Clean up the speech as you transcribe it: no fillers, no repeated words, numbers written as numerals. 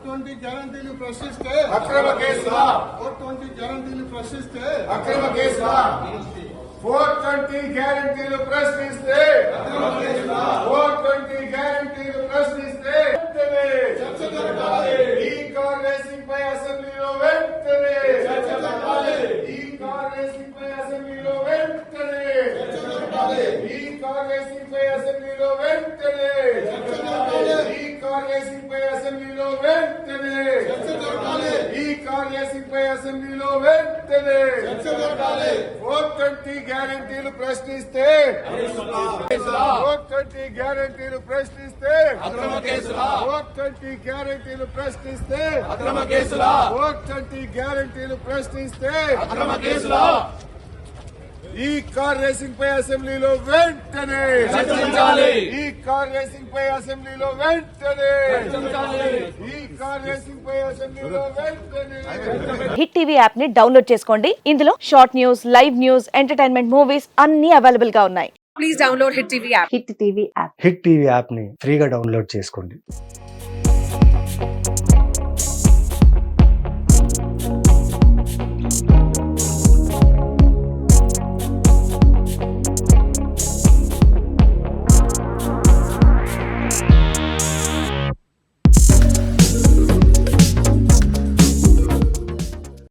420 గ్యారంటీలు ప్రశ్నిస్తే అక్రమ కేసులా 420 గ్యారంటీలు ప్రశ్నిస్తే అక్రమ కేసులా 420 గ్యారంటీలు ప్రశ్నిస్తే 420 గ్యారంటీలు ప్రశ్నిస్తే చర్చ జరగాలి. ఈ కార్ రేసింగ్ పై అసెంబ్లీలో వెంటనే చర్చ జరగాలి. ఈ కార్ రేసింగ్ పై అసెంబ్లీలో వెంటనే చర్చ జరగాలి. ఈ కార్ రేసింగ్ పై అసెంబ్లీలో వెంటనే చర్చ జరగాలి. ఈ కార్ రేసింగ్ పై అసెంబ్లీలో వెంటనే చర్చ జరగాలి. ఈ కార్ రేసింగ్ పై అసెంబ్లీలో వెంటనే చర్చ జరగాలి. 420 గ్యారంటీలు ప్రశ్నిస్తే 420 గ్యారంటీలు ప్రశ్నిస్తే అక్రమ కేసులా 420 గ్యారంటీలు ప్రశ్నిస్తే అక్రమ కేసులా 420 గ్యారంటీలు ప్రశ్నిస్తే అక్రమ కేసులా ఈ కార్ రేసింగ్ పై అసెంబ్లీలో వెంటనే చర్చించాలి. ఈ కార్ రేసింగ్ పై అసెంబ్లీలో వెంటనే ఈ కార్ రేసింగ్ పై అసెంబ్లీలో వెంటనే హిట్ టీవీ యాప్ ని డౌన్లోడ్ చేసుకోండి. ఇందులో short news, live news, entertainment movies అన్ని అవైలబుల్ గా ఉన్నాయి. Please download Hit TV app. Hit TV app hit TV యాప్ని ఫ్రీగా డౌన్లోడ్ చేసుకోండి.